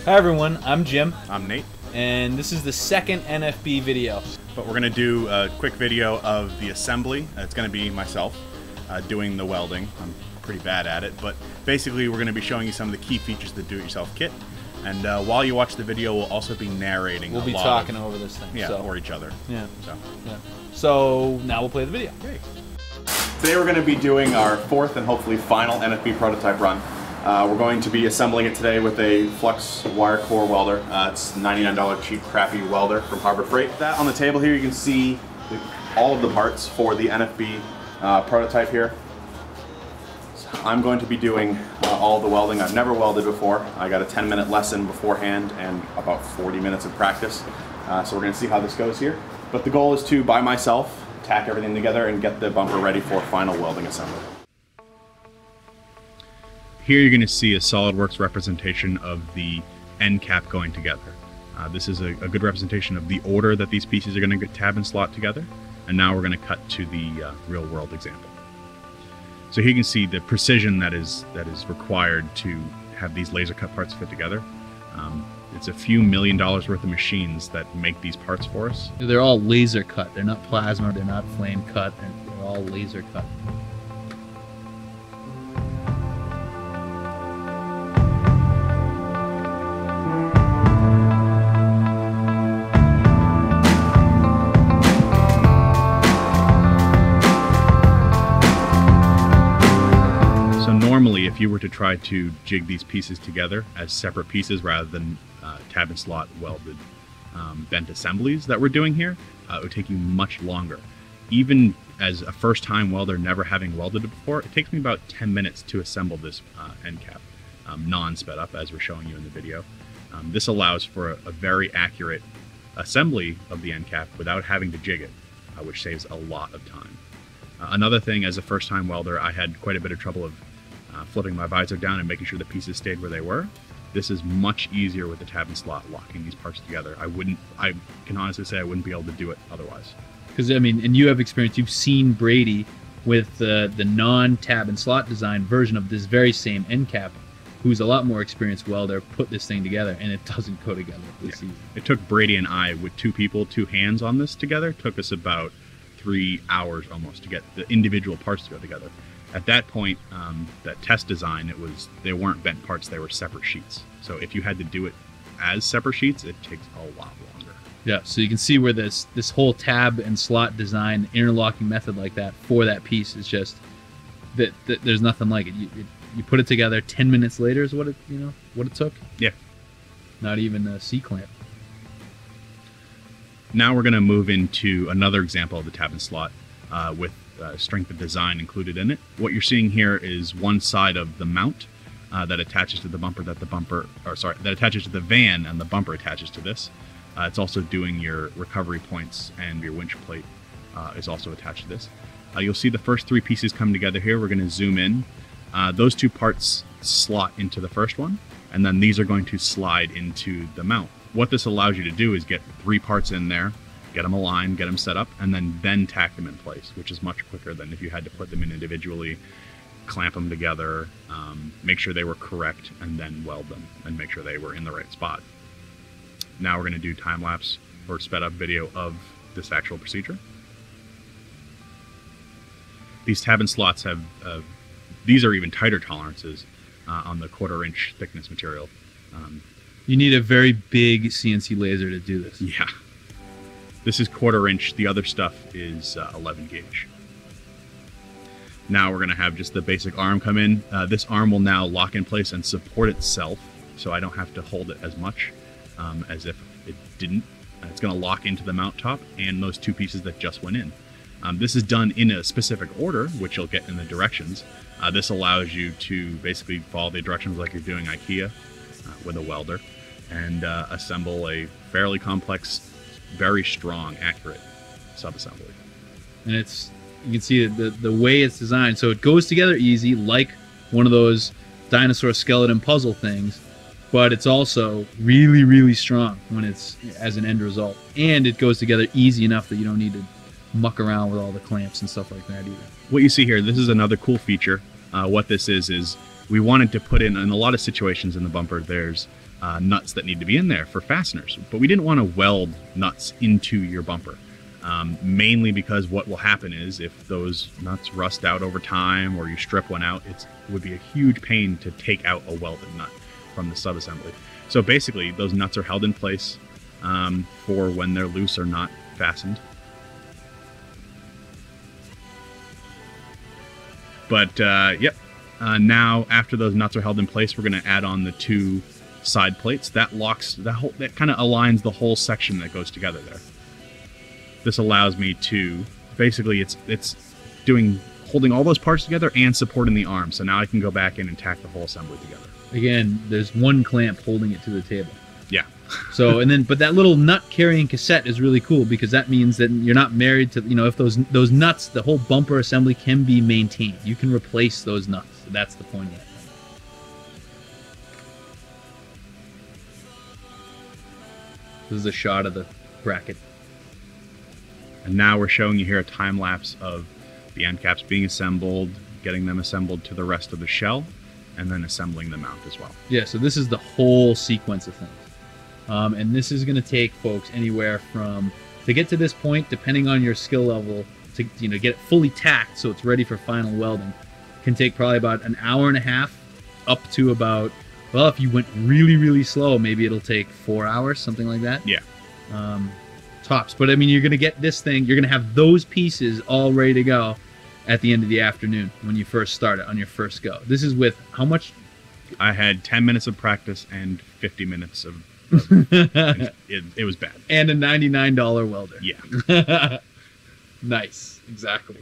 Hi everyone, I'm Jim. I'm Nate. And this is the second NFB video. But we're going to do a quick video of the assembly. It's going to be myself doing the welding. I'm pretty bad at it, but basically we're going to be showing you some of the key features of the do-it-yourself kit. And while you watch the video, we'll also be narrating. We'll be talking over this thing. Yeah, so. or each other. Yeah. So now we'll play the video. Yay. Today we're going to be doing our fourth and hopefully final NFB prototype run. We're going to be assembling it today with a flux wire core welder. It's $99 cheap crappy welder from Harbor Freight. That on the table here you can see all of the parts for the NFB prototype here. So I'm going to be doing all of the welding. I've never welded before. I got a 10-minute lesson beforehand and about 40 minutes of practice. So we're going to see how this goes here. But the goal is to, by myself, tack everything together and get the bumper ready for final welding assembly. Here you're going to see a SolidWorks representation of the end cap going together. This is a good representation of the order that these pieces are going to get tab and slot together. And now we're going to cut to the real world example. So here you can see the precision that is required to have these laser cut parts fit together. It's a few $1 million worth of machines that make these parts for us. They're all laser cut. They're not plasma, they're not flame cut, they're all laser cut. Normally, if you were to try to jig these pieces together as separate pieces rather than tab and slot welded bent assemblies that we're doing here, it would take you much longer. Even as a first-time welder, never having welded it before, it takes me about 10 minutes to assemble this end cap, non-sped up as we're showing you in the video. This allows for a very accurate assembly of the end cap without having to jig it, which saves a lot of time. Another thing, as a first-time welder, I had quite a bit of trouble of flipping my visor down and making sure the pieces stayed where they were. This is much easier with the tab and slot locking these parts together. I can honestly say I wouldn't be able to do it otherwise. Because, I mean, and you have experience, you've seen Brady with the non-tab and slot design version of this very same end cap, who's a lot more experienced welder, put this thing together, and it doesn't go together this season. It took Brady and I, with two people, two hands on this together, it took us about 3 hours almost to get the individual parts to go together. At that point, that test design, they weren't bent parts, they were separate sheets. So if you had to do it as separate sheets, it takes a lot longer. Yeah, so you can see where this whole tab and slot design, interlocking method like that for that piece is just, that there's nothing like it. You put it together, 10 minutes later is what it took? Yeah. Not even a C-clamp. Now we're going to move into another example of the tab and slot with strength of design included in it. What you're seeing here is one side of the mount that attaches to the bumper that attaches to the van, and the bumper attaches to this. It's also doing your recovery points, and your winch plate is also attached to this. You'll see the first three pieces come together here. We're going to zoom in. Those two parts slot into the first one, and then these are going to slide into the mount. What this allows you to do is get three parts in there, get them aligned, get them set up, and then tack them in place, which is much quicker than if you had to put them in individually, clamp them together, make sure they were correct, and then weld them and make sure they were in the right spot. Now we're going to do time-lapse or sped-up video of this actual procedure. These tab and slots have, these are even tighter tolerances on the 1/4-inch thickness material. You need a very big CNC laser to do this. Yeah. This is 1/4-inch. The other stuff is 11 gauge. Now we're going to have just the basic arm come in. This arm will now lock in place and support itself, so I don't have to hold it as much as if it didn't. It's going to lock into the mount top and those two pieces that just went in. This is done in a specific order, which you'll get in the directions. This allows you to basically follow the directions like you're doing IKEA with a welder, and assemble a fairly complex, very strong, accurate sub-assembly. And you can see the way it's designed, so it goes together easy, like one of those dinosaur skeleton puzzle things, but it's also really, really strong when it's as an end result. And it goes together easy enough that you don't need to muck around with all the clamps and stuff like that either. What you see here, this is another cool feature. What this is we wanted to put in a lot of situations in the bumper, there's nuts that need to be in there for fasteners, but we didn't want to weld nuts into your bumper. Mainly because what will happen is if those nuts rust out over time or you strip one out, it would be a huge pain to take out a welded nut from the subassembly. So basically, those nuts are held in place for when they're loose or not fastened. But yep, now after those nuts are held in place, we're going to add on the 2 side plates. That locks the whole, that kind of aligns the whole section that goes together there. This allows me to basically it's holding all those parts together and supporting the arm. So now I can go back in and tack the whole assembly together. Again, there's one clamp holding it to the table. Yeah. So, and then, but that little nut carrying cassette is really cool because that means that you're not married to, you know, if those nuts, the whole bumper assembly can be maintained. You can replace those nuts. So that's the point of it. This is a shot of the bracket. And now we're showing you here a time lapse of the end caps being assembled, getting them assembled to the rest of the shell, and then assembling the mount as well. Yeah, so this is the whole sequence of things. And this is going to take folks anywhere from, to get to this point, depending on your skill level, to get it fully tacked so it's ready for final welding, can take probably about an hour and a half up to about, well, if you went really, really slow, maybe it'll take 4 hours, something like that. Yeah. Tops. But I mean, you're going to get this thing, you're going to have those pieces all ready to go at the end of the afternoon when you first start it on your first go. This is with how much? I had 10 minutes of practice and 50 minutes of it was bad. And a $99 welder. Yeah. Nice. Exactly.